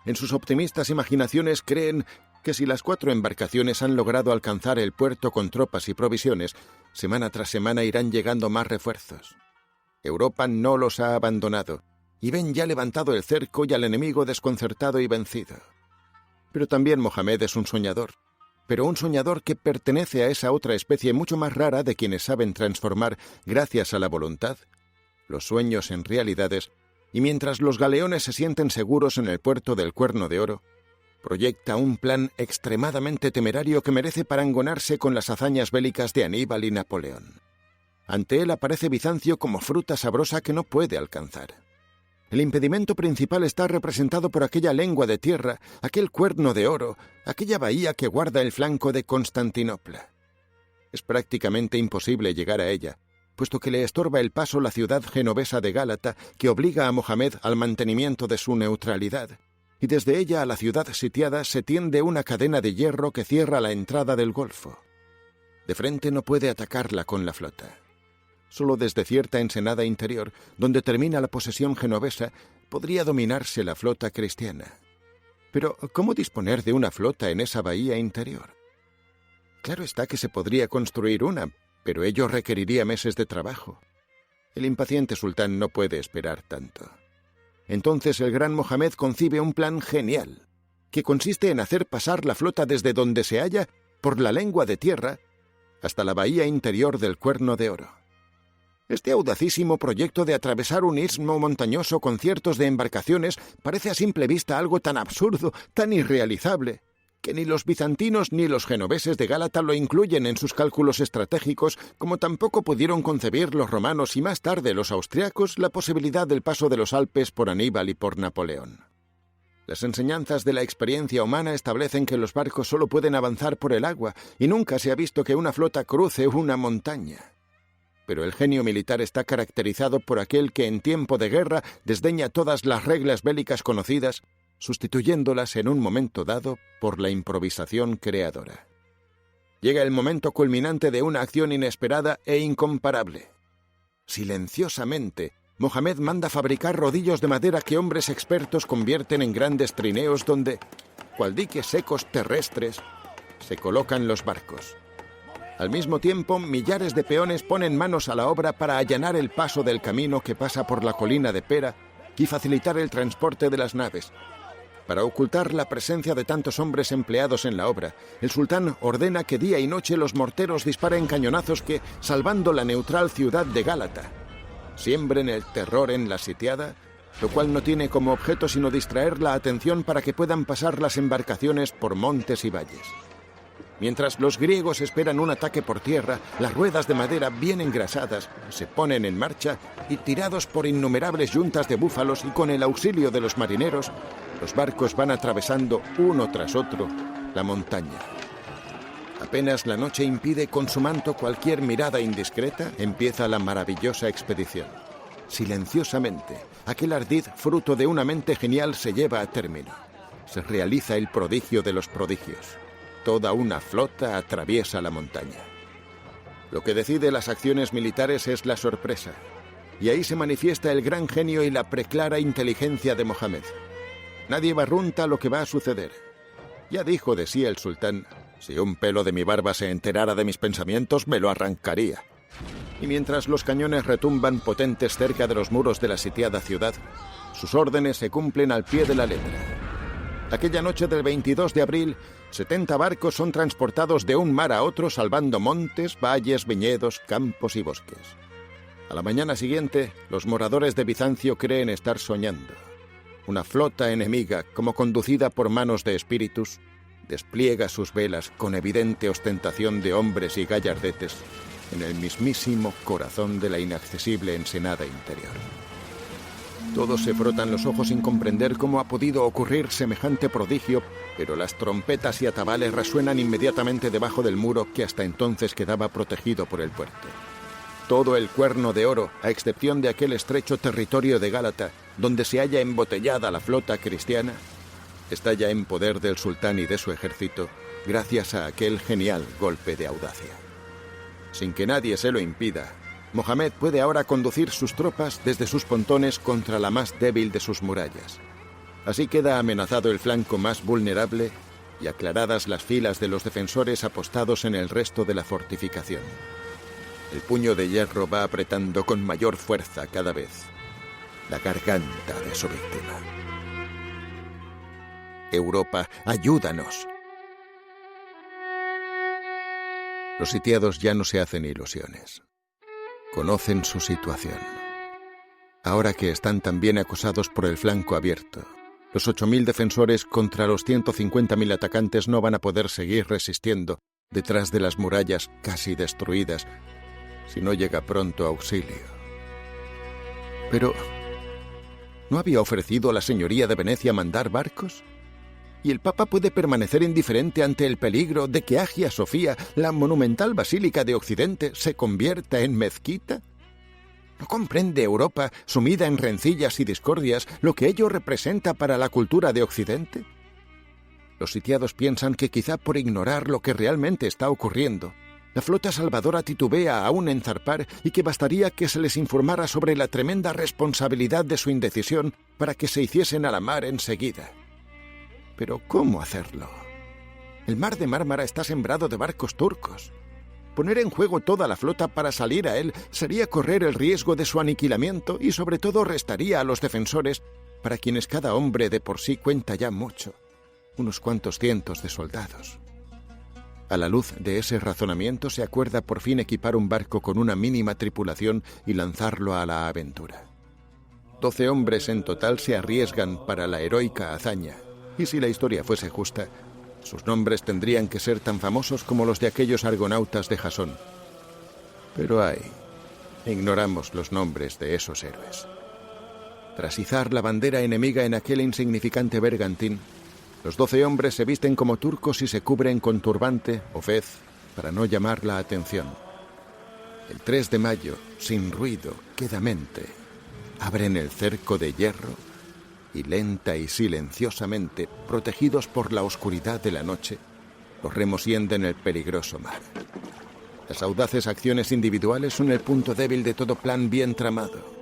En sus optimistas imaginaciones creen que si las 4 embarcaciones han logrado alcanzar el puerto con tropas y provisiones, semana tras semana irán llegando más refuerzos. Europa no los ha abandonado, y ven ya levantado el cerco y al enemigo desconcertado y vencido. Pero también Mohamed es un soñador, pero un soñador que pertenece a esa otra especie mucho más rara de quienes saben transformar, gracias a la voluntad, los sueños en realidades, y mientras los galeones se sienten seguros en el puerto del Cuerno de Oro, proyecta un plan extremadamente temerario que merece parangonarse con las hazañas bélicas de Aníbal y Napoleón. Ante él aparece Bizancio como fruta sabrosa que no puede alcanzar. El impedimento principal está representado por aquella lengua de tierra, aquel cuerno de oro, aquella bahía que guarda el flanco de Constantinopla. Es prácticamente imposible llegar a ella, puesto que le estorba el paso la ciudad genovesa de Gálata, que obliga a Mohamed al mantenimiento de su neutralidad, y desde ella a la ciudad sitiada se tiende una cadena de hierro que cierra la entrada del Golfo. De frente no puede atacarla con la flota. Solo desde cierta ensenada interior, donde termina la posesión genovesa, podría dominarse la flota cristiana. Pero, ¿cómo disponer de una flota en esa bahía interior? Claro está que se podría construir una, pero ello requeriría meses de trabajo. El impaciente sultán no puede esperar tanto. Entonces el gran Mohamed concibe un plan genial, que consiste en hacer pasar la flota desde donde se halla, por la lengua de tierra, hasta la bahía interior del Cuerno de Oro. Este audacísimo proyecto de atravesar un istmo montañoso con ciertos de embarcaciones parece a simple vista algo tan absurdo, tan irrealizable, que ni los bizantinos ni los genoveses de Gálata lo incluyen en sus cálculos estratégicos, como tampoco pudieron concebir los romanos y más tarde los austriacos la posibilidad del paso de los Alpes por Aníbal y por Napoleón. Las enseñanzas de la experiencia humana establecen que los barcos solo pueden avanzar por el agua, y nunca se ha visto que una flota cruce una montaña. Pero el genio militar está caracterizado por aquel que en tiempo de guerra desdeña todas las reglas bélicas conocidas, sustituyéndolas en un momento dado por la improvisación creadora. Llega el momento culminante de una acción inesperada e incomparable. Silenciosamente, Mohamed manda fabricar rodillos de madera que hombres expertos convierten en grandes trineos donde, cual diques secos terrestres, se colocan los barcos. Al mismo tiempo, millares de peones ponen manos a la obra para allanar el paso del camino que pasa por la colina de Pera y facilitar el transporte de las naves. Para ocultar la presencia de tantos hombres empleados en la obra, el sultán ordena que día y noche los morteros disparen cañonazos que, salvando la neutral ciudad de Gálata, siembren el terror en la sitiada, lo cual no tiene como objeto sino distraer la atención para que puedan pasar las embarcaciones por montes y valles. Mientras los griegos esperan un ataque por tierra, las ruedas de madera bien engrasadas se ponen en marcha y, tirados por innumerables yuntas de búfalos y con el auxilio de los marineros, los barcos van atravesando uno tras otro la montaña. Apenas la noche impide con su manto cualquier mirada indiscreta, empieza la maravillosa expedición. Silenciosamente, aquel ardid fruto de una mente genial se lleva a término. Se realiza el prodigio de los prodigios. Toda una flota atraviesa la montaña. Lo que decide las acciones militares es la sorpresa, y ahí se manifiesta el gran genio y la preclara inteligencia de Mohamed. Nadie barrunta lo que va a suceder. Ya dijo de sí el sultán: si un pelo de mi barba se enterara de mis pensamientos, me lo arrancaría. Y mientras los cañones retumban potentes cerca de los muros de la sitiada ciudad, sus órdenes se cumplen al pie de la letra. Aquella noche del 22 de abril, 70 barcos son transportados de un mar a otro salvando montes, valles, viñedos, campos y bosques. A la mañana siguiente, los moradores de Bizancio creen estar soñando. Una flota enemiga, como conducida por manos de espíritus, despliega sus velas con evidente ostentación de hombres y gallardetes en el mismísimo corazón de la inaccesible ensenada interior. Todos se frotan los ojos sin comprender cómo ha podido ocurrir semejante prodigio, pero las trompetas y atabales resuenan inmediatamente debajo del muro que hasta entonces quedaba protegido por el puerto. Todo el Cuerno de Oro, a excepción de aquel estrecho territorio de Gálata, donde se halla embotellada la flota cristiana, está ya en poder del sultán y de su ejército, gracias a aquel genial golpe de audacia. Sin que nadie se lo impida, Mohamed puede ahora conducir sus tropas desde sus pontones contra la más débil de sus murallas. Así queda amenazado el flanco más vulnerable y aclaradas las filas de los defensores apostados en el resto de la fortificación. El puño de hierro va apretando con mayor fuerza cada vez la garganta de su víctima. Europa, ayúdanos. Los sitiados ya no se hacen ilusiones. Conocen su situación. Ahora que están también acosados por el flanco abierto, los 8.000 defensores contra los 150.000 atacantes no van a poder seguir resistiendo detrás de las murallas casi destruidas si no llega pronto auxilio. Pero, ¿no había ofrecido a la señoría de Venecia mandar barcos? ¿Y el Papa puede permanecer indiferente ante el peligro de que Hagia Sofía, la monumental basílica de Occidente, se convierta en mezquita? ¿No comprende Europa, sumida en rencillas y discordias, lo que ello representa para la cultura de Occidente? Los sitiados piensan que quizá por ignorar lo que realmente está ocurriendo, la flota salvadora titubea aún en zarpar y que bastaría que se les informara sobre la tremenda responsabilidad de su indecisión para que se hiciesen a la mar enseguida. Pero ¿cómo hacerlo? El mar de Mármara está sembrado de barcos turcos. Poner en juego toda la flota para salir a él sería correr el riesgo de su aniquilamiento y sobre todo restaría a los defensores, para quienes cada hombre de por sí cuenta ya mucho, unos cuantos cientos de soldados. A la luz de ese razonamiento se acuerda por fin equipar un barco con una mínima tripulación y lanzarlo a la aventura. 12 hombres en total se arriesgan para la heroica hazaña, y si la historia fuese justa, sus nombres tendrían que ser tan famosos como los de aquellos argonautas de Jasón. Pero ignoramos los nombres de esos héroes. Tras izar la bandera enemiga en aquel insignificante bergantín, los 12 hombres se visten como turcos y se cubren con turbante o fez para no llamar la atención. El 3 de mayo, sin ruido, quedamente, abren el cerco de hierro y lenta y silenciosamente, protegidos por la oscuridad de la noche, los remos hienden el peligroso mar. Las audaces acciones individuales son el punto débil de todo plan bien tramado.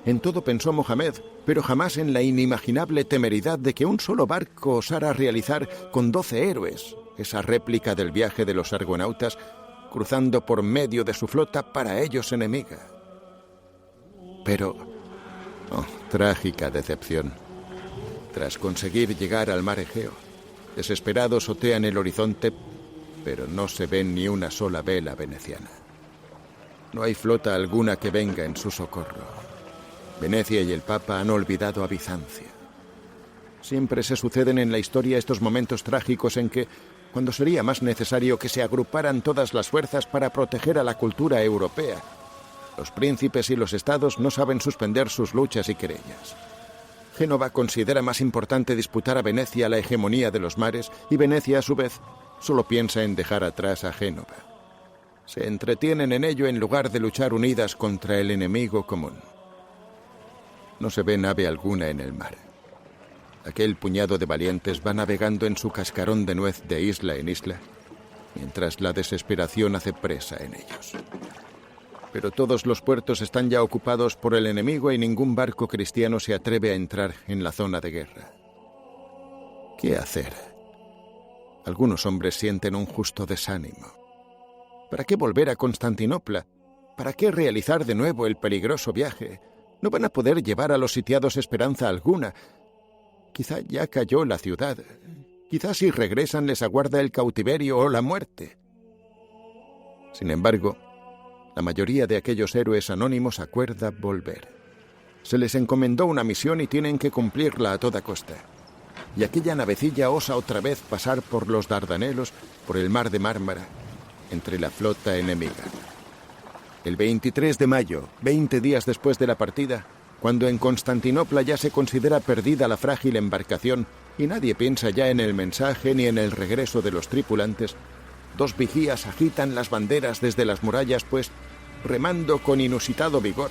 En todo pensó Mohamed, pero jamás en la inimaginable temeridad de que un solo barco osara realizar con 12 héroes esa réplica del viaje de los argonautas, cruzando por medio de su flota para ellos enemiga. Pero, trágica decepción. Tras conseguir llegar al mar Egeo, desesperados otean el horizonte, pero no se ve ni una sola vela veneciana. No hay flota alguna que venga en su socorro. Venecia y el Papa han olvidado a Bizancio. Siempre se suceden en la historia estos momentos trágicos en que, cuando sería más necesario que se agruparan todas las fuerzas para proteger a la cultura europea, los príncipes y los estados no saben suspender sus luchas y querellas. Génova considera más importante disputar a Venecia la hegemonía de los mares y Venecia, a su vez, solo piensa en dejar atrás a Génova. Se entretienen en ello en lugar de luchar unidas contra el enemigo común. No se ve nave alguna en el mar. Aquel puñado de valientes va navegando en su cascarón de nuez de isla en isla, mientras la desesperación hace presa en ellos. Pero todos los puertos están ya ocupados por el enemigo y ningún barco cristiano se atreve a entrar en la zona de guerra. ¿Qué hacer? Algunos hombres sienten un justo desánimo. ¿Para qué volver a Constantinopla? ¿para qué realizar de nuevo el peligroso viaje? No van a poder llevar a los sitiados esperanza alguna. Quizá ya cayó la ciudad. Quizá si regresan les aguarda el cautiverio o la muerte. Sin embargo, la mayoría de aquellos héroes anónimos acuerda volver. Se les encomendó una misión y tienen que cumplirla a toda costa. Y aquella navecilla osa otra vez pasar por los Dardanelos, por el mar de Mármara, entre la flota enemiga. El 23 de mayo, 20 días después de la partida, cuando en Constantinopla ya se considera perdida la frágil embarcación y nadie piensa ya en el mensaje ni en el regreso de los tripulantes, 2 vigías agitan las banderas desde las murallas, pues, remando con inusitado vigor,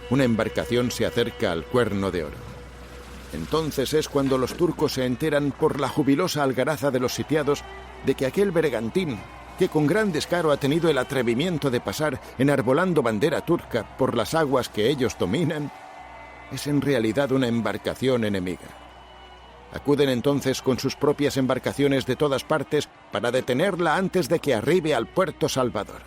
una embarcación se acerca al Cuerno de Oro. Entonces es cuando los turcos se enteran por la jubilosa algaraza de los sitiados de que aquel bergantín, que con gran descaro ha tenido el atrevimiento de pasar enarbolando bandera turca por las aguas que ellos dominan, es en realidad una embarcación enemiga. Acuden entonces con sus propias embarcaciones de todas partes para detenerla antes de que arribe al puerto Salvador.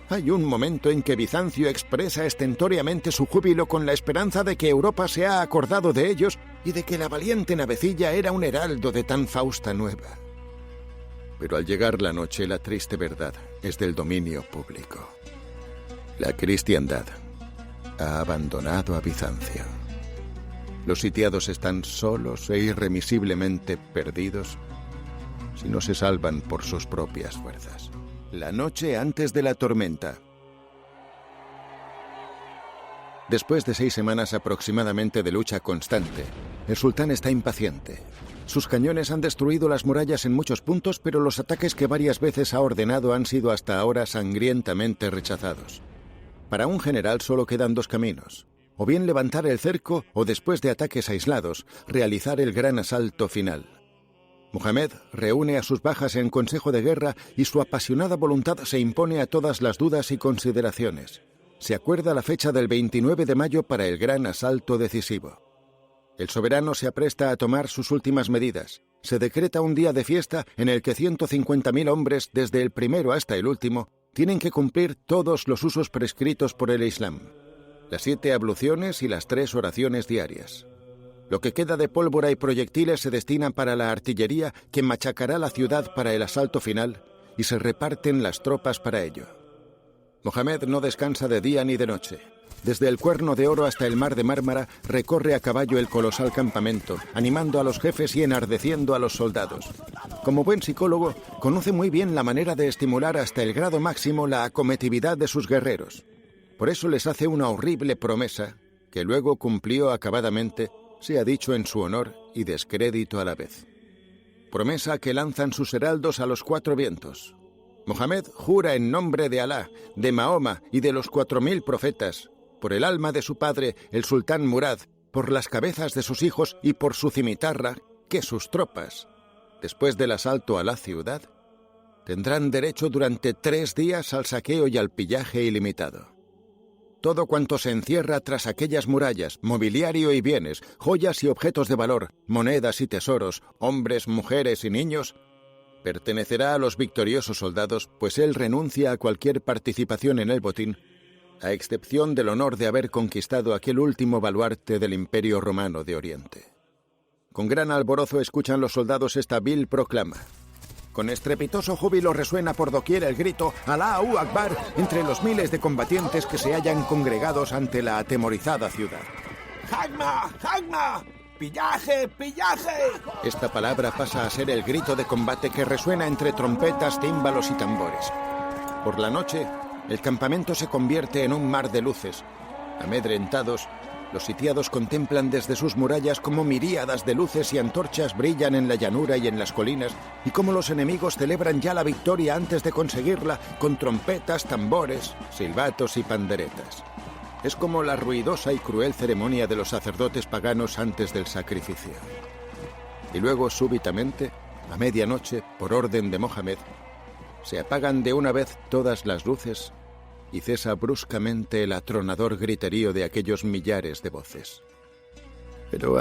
Hay un momento en que Bizancio expresa estentóreamente su júbilo con la esperanza de que Europa se ha acordado de ellos y de que la valiente navecilla era un heraldo de tan fausta nueva. Pero al llegar la noche, la triste verdad es del dominio público. La cristiandad ha abandonado a Bizancio. Los sitiados están solos e irremisiblemente perdidos si no se salvan por sus propias fuerzas. La noche antes de la tormenta. Después de 6 semanas aproximadamente de lucha constante, el sultán está impaciente. Sus cañones han destruido las murallas en muchos puntos, pero los ataques que varias veces ha ordenado han sido hasta ahora sangrientamente rechazados. Para un general solo quedan 2 caminos: o bien levantar el cerco o, después de ataques aislados, realizar el gran asalto final. Mohamed reúne a sus bajas en consejo de guerra y su apasionada voluntad se impone a todas las dudas y consideraciones. Se acuerda la fecha del 29 de mayo para el gran asalto decisivo. El soberano se apresta a tomar sus últimas medidas. Se decreta un día de fiesta en el que 150.000 hombres, desde el primero hasta el último, tienen que cumplir todos los usos prescritos por el Islam: las 7 abluciones y las 3 oraciones diarias. Lo que queda de pólvora y proyectiles se destina para la artillería, que machacará la ciudad para el asalto final, y se reparten las tropas para ello. Mohamed no descansa de día ni de noche. Desde el Cuerno de Oro hasta el mar de Mármara recorre a caballo el colosal campamento, animando a los jefes y enardeciendo a los soldados. Como buen psicólogo, conoce muy bien la manera de estimular hasta el grado máximo la acometividad de sus guerreros. Por eso les hace una horrible promesa, que luego cumplió acabadamente, sea dicho en su honor y descrédito a la vez. Promesa que lanzan sus heraldos a los 4 vientos. Mohamed jura en nombre de Alá, de Mahoma y de los 4000 profetas, por el alma de su padre, el sultán Murad, por las cabezas de sus hijos y por su cimitarra, que sus tropas, después del asalto a la ciudad, tendrán derecho durante 3 días al saqueo y al pillaje ilimitado. Todo cuanto se encierra tras aquellas murallas, mobiliario y bienes, joyas y objetos de valor, monedas y tesoros, hombres, mujeres y niños, pertenecerá a los victoriosos soldados, pues él renuncia a cualquier participación en el botín, a excepción del honor de haber conquistado aquel último baluarte del Imperio Romano de Oriente. Con gran alborozo escuchan los soldados esta vil proclama. Con estrepitoso júbilo resuena por doquier el grito «Allahu Akbar» entre los miles de combatientes que se hallan congregados ante la atemorizada ciudad. ¡Hagma! ¡Hagma! ¡Pillaje! ¡Pillaje! Esta palabra pasa a ser el grito de combate que resuena entre trompetas, tímbalos y tambores. Por la noche, el campamento se convierte en un mar de luces. Amedrentados, los sitiados contemplan desde sus murallas cómo miríadas de luces y antorchas brillan en la llanura y en las colinas, y cómo los enemigos celebran ya la victoria antes de conseguirla con trompetas, tambores, silbatos y panderetas. Es como la ruidosa y cruel ceremonia de los sacerdotes paganos antes del sacrificio. Y luego, súbitamente, a medianoche, por orden de Mohamed, se apagan de una vez todas las luces y cesa bruscamente el atronador griterío de aquellos millares de voces. Pero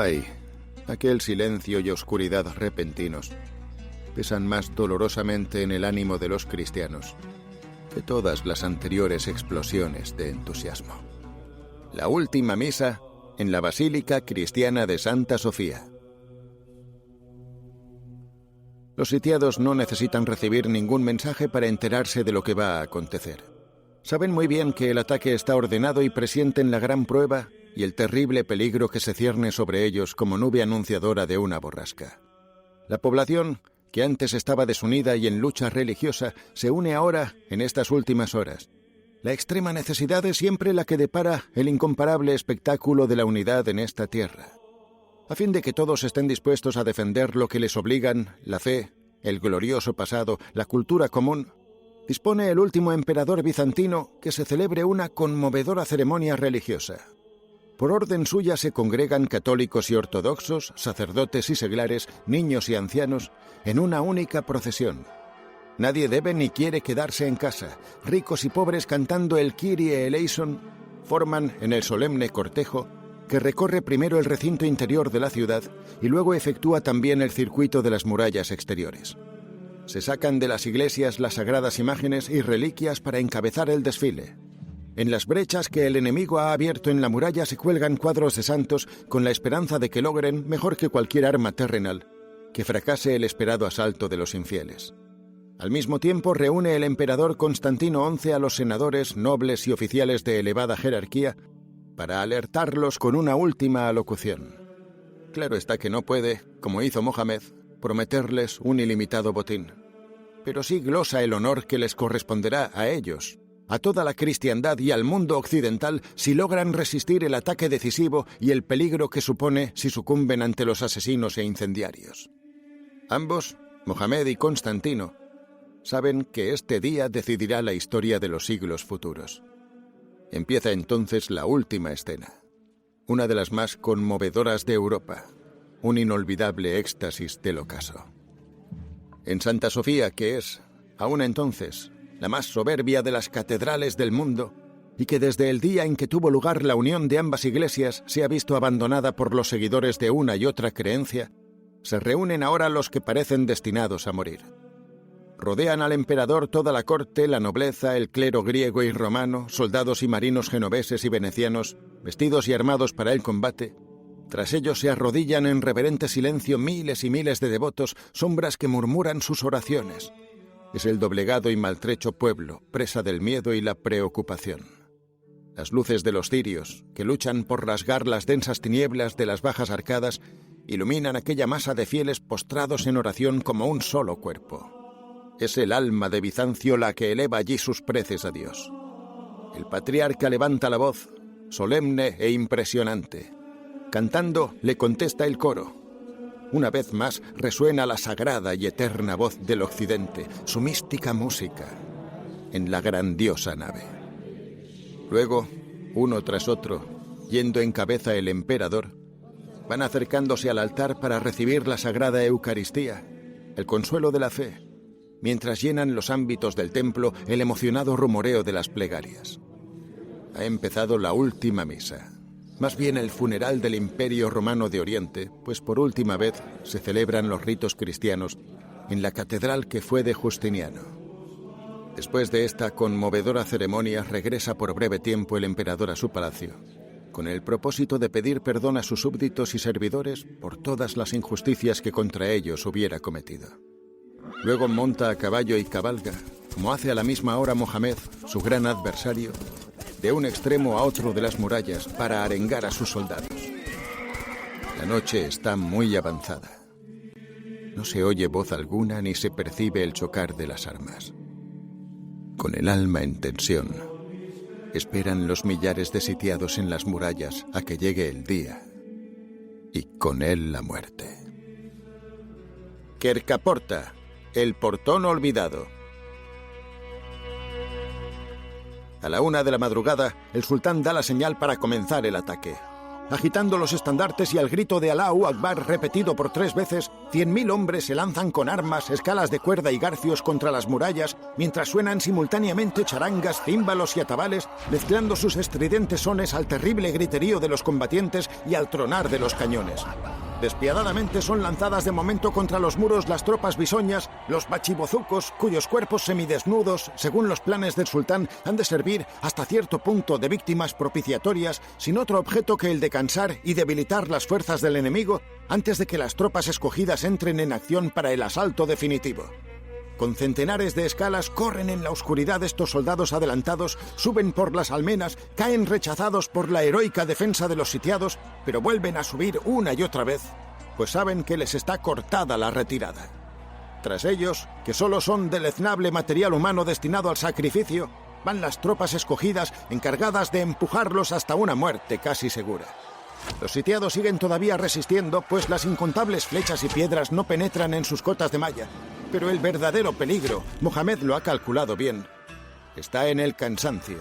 aquel silencio y oscuridad repentinos pesan más dolorosamente en el ánimo de los cristianos de todas las anteriores explosiones de entusiasmo. La última misa en la Basílica Cristiana de Santa Sofía. Los sitiados no necesitan recibir ningún mensaje para enterarse de lo que va a acontecer. Saben muy bien que el ataque está ordenado y presienten la gran prueba y el terrible peligro que se cierne sobre ellos como nube anunciadora de una borrasca. La población, que antes estaba desunida y en lucha religiosa, se une ahora en estas últimas horas. La extrema necesidad es siempre la que depara el incomparable espectáculo de la unidad en esta tierra. A fin de que todos estén dispuestos a defender lo que les obligan, la fe, el glorioso pasado, la cultura común, dispone el último emperador bizantino que se celebre una conmovedora ceremonia religiosa. Por orden suya se congregan católicos y ortodoxos, sacerdotes y seglares, niños y ancianos, en una única procesión. Nadie debe ni quiere quedarse en casa. Ricos y pobres cantando el Kyrie eleison forman en el solemne cortejo que recorre primero el recinto interior de la ciudad y luego efectúa también el circuito de las murallas exteriores. Se sacan de las iglesias las sagradas imágenes y reliquias para encabezar el desfile. En las brechas que el enemigo ha abierto en la muralla se cuelgan cuadros de santos con la esperanza de que logren, mejor que cualquier arma terrenal, que fracase el esperado asalto de los infieles. Al mismo tiempo reúne el emperador Constantino XI a los senadores, nobles y oficiales de elevada jerarquía para alertarlos con una última alocución. Claro está que no puede, como hizo Mohamed, prometerles un ilimitado botín, pero sí glosa el honor que les corresponderá a ellos, a toda la cristiandad y al mundo occidental si logran resistir el ataque decisivo y el peligro que supone si sucumben ante los asesinos e incendiarios. Ambos, Mohamed y Constantino, saben que este día decidirá la historia de los siglos futuros. Empieza entonces la última escena, una de las más conmovedoras de Europa, un inolvidable éxtasis del ocaso. En Santa Sofía, que es, aún entonces, la más soberbia de las catedrales del mundo, y que desde el día en que tuvo lugar la unión de ambas iglesias se ha visto abandonada por los seguidores de una y otra creencia, se reúnen ahora los que parecen destinados a morir. Rodean al emperador toda la corte, la nobleza, el clero griego y romano, soldados y marinos genoveses y venecianos, vestidos y armados para el combate. Tras ellos se arrodillan en reverente silencio miles y miles de devotos, sombras que murmuran sus oraciones. Es el doblegado y maltrecho pueblo, presa del miedo y la preocupación. Las luces de los cirios, que luchan por rasgar las densas tinieblas de las bajas arcadas, iluminan aquella masa de fieles postrados en oración como un solo cuerpo. Es el alma de Bizancio la que eleva allí sus preces a Dios. El patriarca levanta la voz, solemne e impresionante. Cantando, le contesta el coro. Una vez más resuena la sagrada y eterna voz del occidente, su mística música, en la grandiosa nave. Luego, uno tras otro, yendo en cabeza el emperador, van acercándose al altar para recibir la sagrada Eucaristía, el consuelo de la fe, mientras llenan los ámbitos del templo el emocionado rumoreo de las plegarias. Ha empezado la última misa, más bien el funeral del Imperio Romano de Oriente, pues por última vez se celebran los ritos cristianos en la catedral que fue de Justiniano. Después de esta conmovedora ceremonia regresa por breve tiempo el emperador a su palacio, con el propósito de pedir perdón a sus súbditos y servidores por todas las injusticias que contra ellos hubiera cometido. Luego monta a caballo y cabalga, como hace a la misma hora Mohamed, su gran adversario, de un extremo a otro de las murallas para arengar a sus soldados. La noche está muy avanzada. No se oye voz alguna ni se percibe el chocar de las armas. Con el alma en tensión, esperan los millares de sitiados en las murallas a que llegue el día, y con él la muerte. Quercaporta, el portón olvidado. A la 1 de la madrugada, el sultán da la señal para comenzar el ataque. Agitando los estandartes y al grito de Allahu Akbar repetido por 3 veces, 100.000 hombres se lanzan con armas, escalas de cuerda y garfios contra las murallas, mientras suenan simultáneamente charangas, címbalos y atabales, mezclando sus estridentes sones al terrible griterío de los combatientes y al tronar de los cañones. Despiadadamente son lanzadas de momento contra los muros las tropas bisoñas, los bachibozucos, cuyos cuerpos semidesnudos, según los planes del sultán, han de servir hasta cierto punto de víctimas propiciatorias, sin otro objeto que el de cansar y debilitar las fuerzas del enemigo antes de que las tropas escogidas entren en acción para el asalto definitivo. Con centenares de escalas corren en la oscuridad estos soldados adelantados, suben por las almenas, caen rechazados por la heroica defensa de los sitiados, pero vuelven a subir una y otra vez, pues saben que les está cortada la retirada. Tras ellos, que solo son deleznable material humano destinado al sacrificio, van las tropas escogidas encargadas de empujarlos hasta una muerte casi segura. Los sitiados siguen todavía resistiendo, pues las incontables flechas y piedras no penetran en sus cotas de malla. Pero el verdadero peligro, Mohamed lo ha calculado bien, está en el cansancio.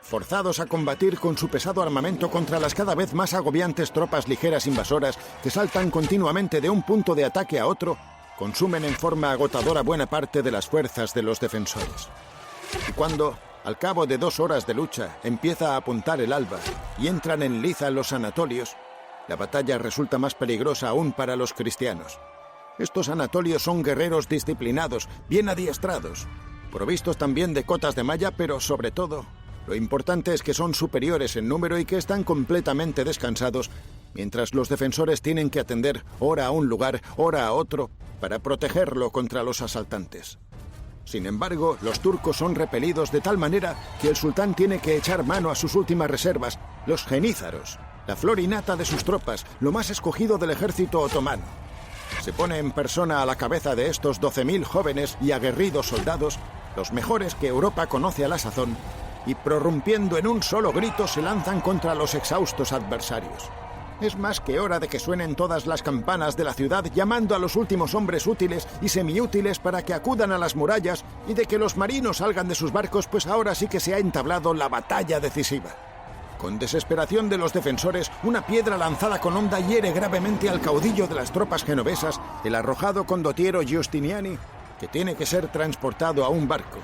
Forzados a combatir con su pesado armamento contra las cada vez más agobiantes tropas ligeras invasoras que saltan continuamente de un punto de ataque a otro, consumen en forma agotadora buena parte de las fuerzas de los defensores. Y cuando, al cabo de 2 horas de lucha, empieza a apuntar el alba y entran en liza los anatolios, la batalla resulta más peligrosa aún para los cristianos. Estos anatolios son guerreros disciplinados, bien adiestrados, provistos también de cotas de malla, pero sobre todo, lo importante es que son superiores en número y que están completamente descansados, mientras los defensores tienen que atender ora a un lugar, ora a otro, para protegerlo contra los asaltantes. Sin embargo, los turcos son repelidos de tal manera que el sultán tiene que echar mano a sus últimas reservas, los genízaros, la flor innata de sus tropas, lo más escogido del ejército otomano. Se pone en persona a la cabeza de estos 12.000 jóvenes y aguerridos soldados, los mejores que Europa conoce a la sazón, y prorrumpiendo en un solo grito se lanzan contra los exhaustos adversarios. Es más que hora de que suenen todas las campanas de la ciudad llamando a los últimos hombres útiles y semiútiles para que acudan a las murallas y de que los marinos salgan de sus barcos, pues ahora sí que se ha entablado la batalla decisiva. Con desesperación de los defensores, una piedra lanzada con honda hiere gravemente al caudillo de las tropas genovesas, el arrojado condottiero Giustiniani, que tiene que ser transportado a un barco.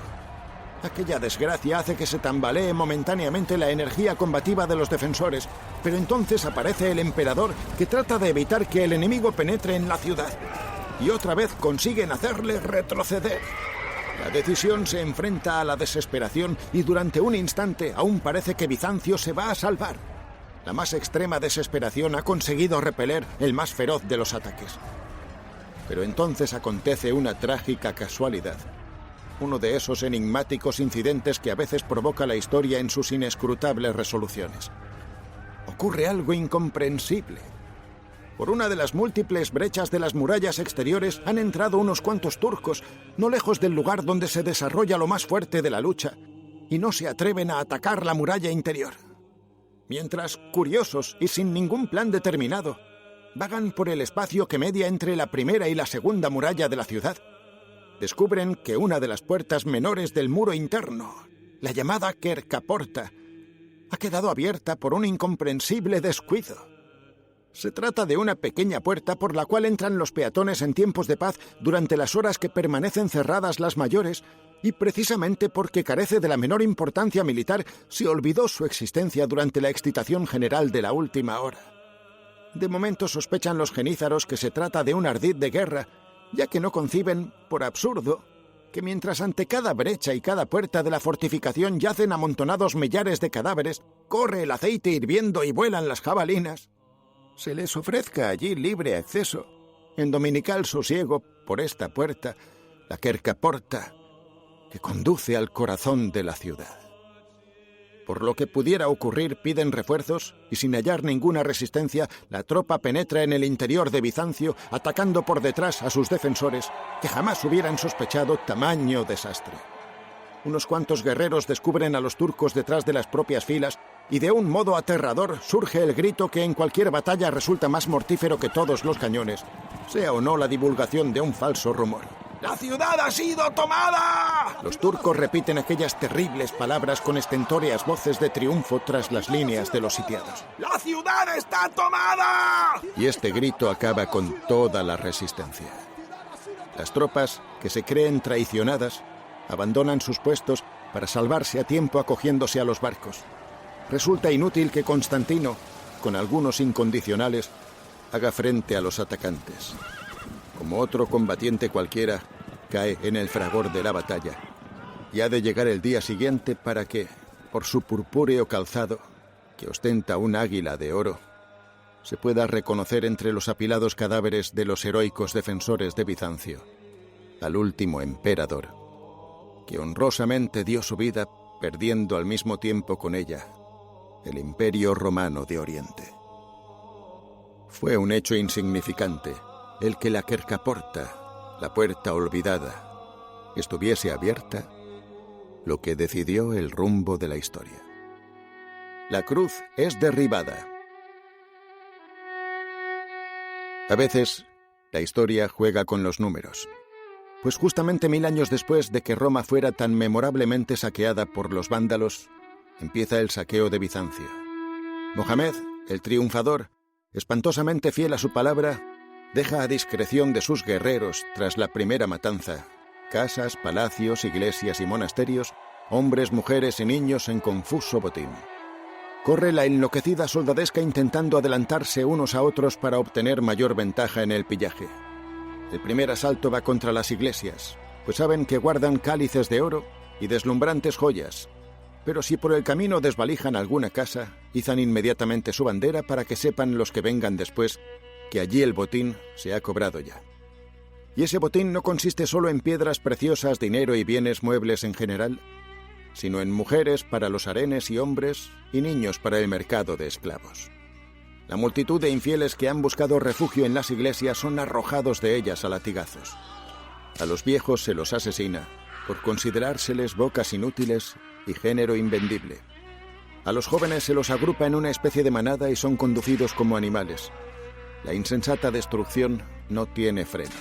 Aquella desgracia hace que se tambalee momentáneamente la energía combativa de los defensores, pero entonces aparece el emperador que trata de evitar que el enemigo penetre en la ciudad, y otra vez consiguen hacerle retroceder. La decisión se enfrenta a la desesperación y durante un instante aún parece que Bizancio se va a salvar. La más extrema desesperación ha conseguido repeler el más feroz de los ataques. Pero entonces acontece una trágica casualidad. Uno de esos enigmáticos incidentes que a veces provoca la historia en sus inescrutables resoluciones. Ocurre algo incomprensible. Por una de las múltiples brechas de las murallas exteriores han entrado unos cuantos turcos, no lejos del lugar donde se desarrolla lo más fuerte de la lucha, y no se atreven a atacar la muralla interior. Mientras, curiosos y sin ningún plan determinado, vagan por el espacio que media entre la primera y la segunda muralla de la ciudad, descubren que una de las puertas menores del muro interno, la llamada Quercaporta, ha quedado abierta por un incomprensible descuido. Se trata de una pequeña puerta por la cual entran los peatones en tiempos de paz durante las horas que permanecen cerradas las mayores, y precisamente porque carece de la menor importancia militar, se olvidó su existencia durante la excitación general de la última hora. De momento sospechan los genízaros que se trata de un ardid de guerra, ya que no conciben, por absurdo, que mientras ante cada brecha y cada puerta de la fortificación yacen amontonados millares de cadáveres, corre el aceite hirviendo y vuelan las jabalinas, se les ofrezca allí libre acceso, en dominical sosiego, por esta puerta, la Quercaporta, que conduce al corazón de la ciudad. Por lo que pudiera ocurrir, piden refuerzos y sin hallar ninguna resistencia, la tropa penetra en el interior de Bizancio, atacando por detrás a sus defensores, que jamás hubieran sospechado tamaño desastre. Unos cuantos guerreros descubren a los turcos detrás de las propias filas y de un modo aterrador surge el grito que en cualquier batalla resulta más mortífero que todos los cañones, sea o no la divulgación de un falso rumor. ¡La ciudad ha sido tomada! Los turcos repiten aquellas terribles palabras con estentóreas voces de triunfo tras las líneas de los sitiados. ¡La ciudad está tomada! Y este grito acaba con toda la resistencia. Las tropas, que se creen traicionadas, abandonan sus puestos para salvarse a tiempo acogiéndose a los barcos. Resulta inútil que Constantino, con algunos incondicionales, haga frente a los atacantes. Como otro combatiente cualquiera, cae en el fragor de la batalla y ha de llegar el día siguiente para que, por su purpúreo calzado, que ostenta un águila de oro, se pueda reconocer entre los apilados cadáveres de los heroicos defensores de Bizancio al último emperador, que honrosamente dio su vida perdiendo al mismo tiempo con ella el Imperio Romano de Oriente. Fue un hecho insignificante el que la Quercaporta, la puerta olvidada, estuviese abierta, lo que decidió el rumbo de la historia. La cruz es derribada. A veces, la historia juega con los números. Pues justamente 1000 años después de que Roma fuera tan memorablemente saqueada por los vándalos, empieza el saqueo de Bizancio. Mohamed, el triunfador, espantosamente fiel a su palabra, deja a discreción de sus guerreros, tras la primera matanza, casas, palacios, iglesias y monasterios, hombres, mujeres y niños en confuso botín. Corre la enloquecida soldadesca intentando adelantarse unos a otros para obtener mayor ventaja en el pillaje. El primer asalto va contra las iglesias, pues saben que guardan cálices de oro y deslumbrantes joyas. Pero si por el camino desvalijan alguna casa, izan inmediatamente su bandera para que sepan los que vengan después que allí el botín se ha cobrado ya. Y ese botín no consiste solo en piedras preciosas, dinero y bienes muebles en general, sino en mujeres para los harenes y hombres y niños para el mercado de esclavos. La multitud de infieles que han buscado refugio en las iglesias son arrojados de ellas a latigazos. A los viejos se los asesina por considerárseles bocas inútiles y género invendible. A los jóvenes se los agrupa en una especie de manada y son conducidos como animales. La insensata destrucción no tiene freno.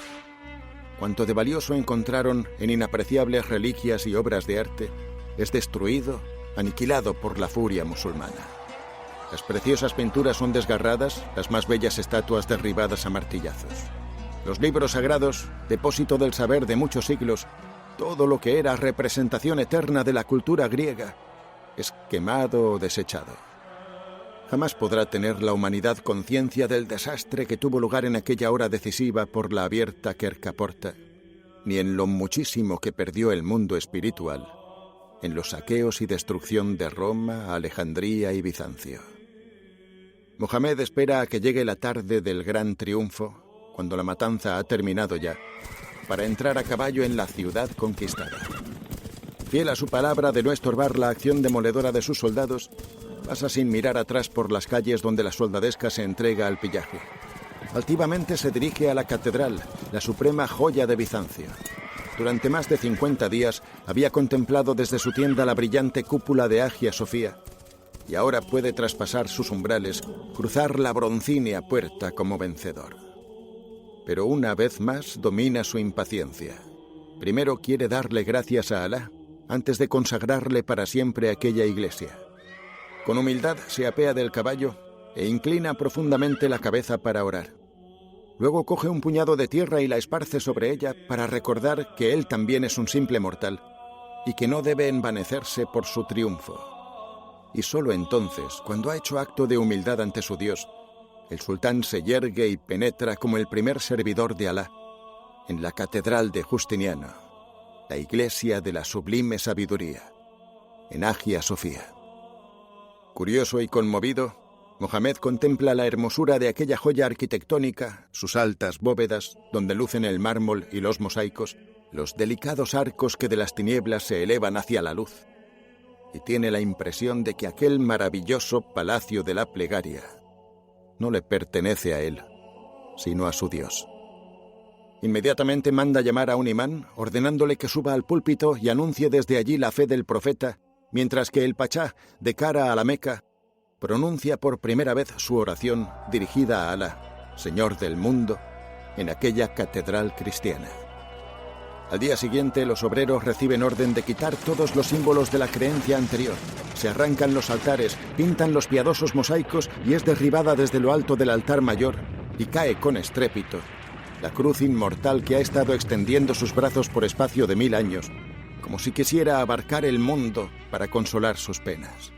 Cuanto de valioso encontraron en inapreciables reliquias y obras de arte es destruido, aniquilado por la furia musulmana. Las preciosas pinturas son desgarradas, las más bellas estatuas derribadas a martillazos. Los libros sagrados, depósito del saber de muchos siglos, todo lo que era representación eterna de la cultura griega, es quemado o desechado. Jamás podrá tener la humanidad conciencia del desastre que tuvo lugar en aquella hora decisiva por la abierta Quercaporta, ni en lo muchísimo que perdió el mundo espiritual en los saqueos y destrucción de Roma, Alejandría y Bizancio. Mohamed espera a que llegue la tarde del gran triunfo, cuando la matanza ha terminado ya, para entrar a caballo en la ciudad conquistada. Fiel a su palabra de no estorbar la acción demoledora de sus soldados, pasa sin mirar atrás por las calles donde la soldadesca se entrega al pillaje. Altivamente se dirige a la catedral, la suprema joya de Bizancio. Durante más de 50 días había contemplado desde su tienda la brillante cúpula de Hagia Sofía, y ahora puede traspasar sus umbrales, cruzar la broncínea puerta como vencedor. Pero una vez más domina su impaciencia. Primero quiere darle gracias a Alá, antes de consagrarle para siempre aquella iglesia. Con humildad se apea del caballo e inclina profundamente la cabeza para orar. Luego coge un puñado de tierra y la esparce sobre ella para recordar que él también es un simple mortal y que no debe envanecerse por su triunfo. Y solo entonces, cuando ha hecho acto de humildad ante su Dios, el sultán se yergue y penetra como el primer servidor de Alá en la catedral de Justiniano, la iglesia de la sublime sabiduría, en Hagia Sofía. Curioso y conmovido, Mohamed contempla la hermosura de aquella joya arquitectónica, sus altas bóvedas, donde lucen el mármol y los mosaicos, los delicados arcos que de las tinieblas se elevan hacia la luz, y tiene la impresión de que aquel maravilloso palacio de la plegaria no le pertenece a él, sino a su Dios. Inmediatamente manda llamar a un imán, ordenándole que suba al púlpito y anuncie desde allí la fe del profeta, mientras que el pachá, de cara a la Meca, pronuncia por primera vez su oración dirigida a Alá, Señor del mundo, en aquella catedral cristiana. Al día siguiente, los obreros reciben orden de quitar todos los símbolos de la creencia anterior. Se arrancan los altares, pintan los piadosos mosaicos y es derribada desde lo alto del altar mayor y cae con estrépito la cruz inmortal que ha estado extendiendo sus brazos por espacio de 1000 años, como si quisiera abarcar el mundo para consolar sus penas.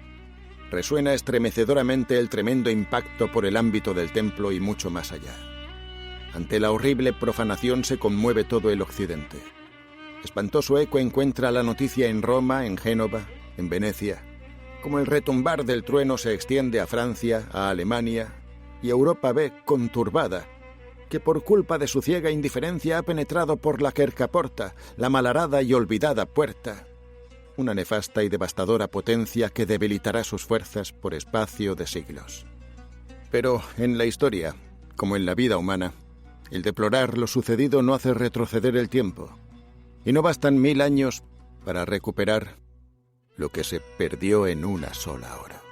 resuena estremecedoramente el tremendo impacto por el ámbito del templo y mucho más allá. Ante la horrible profanación se conmueve todo el occidente. Espantoso eco encuentra la noticia en Roma, en Génova, en Venecia. Como el retumbar del trueno se extiende a Francia, a Alemania, y Europa ve, conturbada, que por culpa de su ciega indiferencia ha penetrado por la Quercaporta, la malarada y olvidada puerta, una nefasta y devastadora potencia que debilitará sus fuerzas por espacio de siglos. Pero en la historia, como en la vida humana, el deplorar lo sucedido no hace retroceder el tiempo, y no bastan 1000 años para recuperar lo que se perdió en una sola hora.